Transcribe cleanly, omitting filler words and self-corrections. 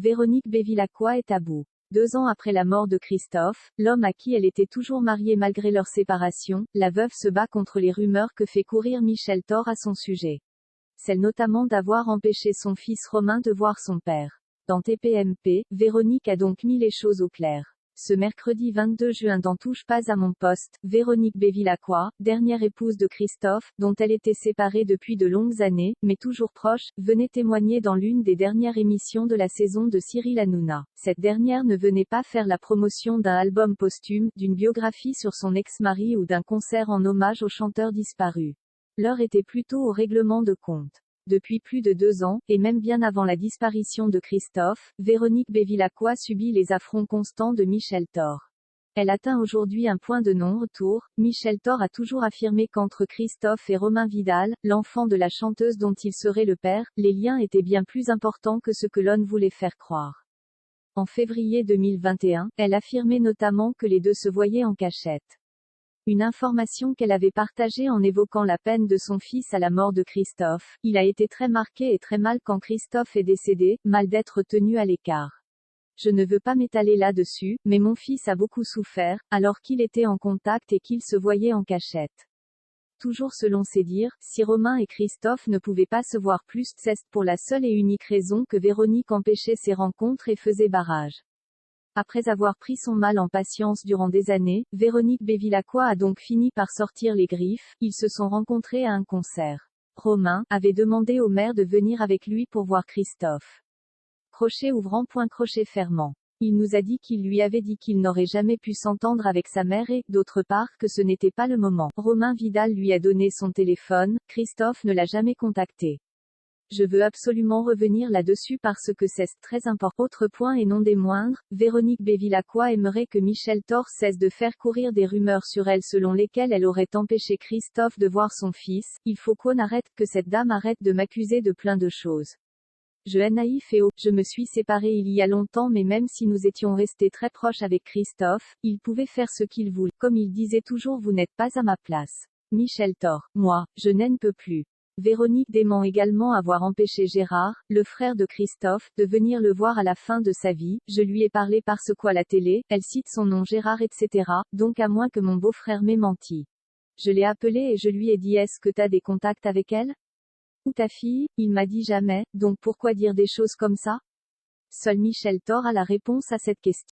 Véronique Bevilacqua est à bout. 2 ans après la mort de Christophe, l'homme à qui elle était toujours mariée malgré leur séparation, la veuve se bat contre les rumeurs que fait courir Michel Thor à son sujet. Celle notamment d'avoir empêché son fils Romain de voir son père. Dans TPMP, Véronique a donc mis les choses au clair. Ce mercredi 22 juin dans Touche pas à mon poste, Véronique Bevilacqua, dernière épouse de Christophe, dont elle était séparée depuis de longues années, mais toujours proche, venait témoigner dans l'une des dernières émissions de la saison de Cyril Hanouna. Cette dernière ne venait pas faire la promotion d'un album posthume, d'une biographie sur son ex-mari ou d'un concert en hommage au chanteur disparu. L'heure était plutôt au règlement de compte. Depuis plus de 2 ans, et même bien avant la disparition de Christophe, Véronique Bevilacqua subit les affronts constants de Michel Thor. Elle atteint aujourd'hui un point de non-retour. Michel Thor a toujours affirmé qu'entre Christophe et Romain Vidal, l'enfant de la chanteuse dont il serait le père, les liens étaient bien plus importants que ce que l'on voulait faire croire. En février 2021, elle affirmait notamment que les deux se voyaient en cachette. Une information qu'elle avait partagée en évoquant la peine de son fils à la mort de Christophe. Il a été très marqué et très mal quand Christophe est décédé, mal d'être tenu à l'écart. Je ne veux pas m'étaler là-dessus, mais mon fils a beaucoup souffert, alors qu'il était en contact et qu'il se voyait en cachette. Toujours selon ses dires, si Romain et Christophe ne pouvaient pas se voir plus, c'est pour la seule et unique raison que Véronique empêchait ces rencontres et faisait barrage. Après avoir pris son mal en patience durant des années, Véronique Bevilacqua a donc fini par sortir les griffes. Ils se sont rencontrés à un concert. Romain avait demandé au maire de venir avec lui pour voir Christophe. Crochet ouvrant point crochet fermant. Il nous a dit qu'il lui avait dit qu'il n'aurait jamais pu s'entendre avec sa mère et, d'autre part, que ce n'était pas le moment. Romain Vidal lui a donné son téléphone, Christophe ne l'a jamais contacté. Je veux absolument revenir là-dessus parce que c'est très important. Autre point et non des moindres, Véronique Bevilacqua aimerait que Michel Thor cesse de faire courir des rumeurs sur elle selon lesquelles elle aurait empêché Christophe de voir son fils. Il faut qu'on arrête, que cette dame arrête de m'accuser de plein de choses. Je suis naïf et je me suis séparée il y a longtemps mais même si nous étions restés très proches avec Christophe, il pouvait faire ce qu'il voulait. Comme il disait toujours vous n'êtes pas à ma place. Michel Thor. Moi, je n'en peux plus. Véronique dément également avoir empêché Gérard, le frère de Christophe, de venir le voir à la fin de sa vie. Je lui ai parlé parce qu'à la télé, elle cite son nom Gérard etc. Donc à moins que mon beau-frère m'ait menti. Je l'ai appelé et je lui ai dit est-ce que t'as des contacts avec elle? Ou ta fille? Il m'a dit jamais, donc pourquoi dire des choses comme ça? Seul Michel Thor a la réponse à cette question.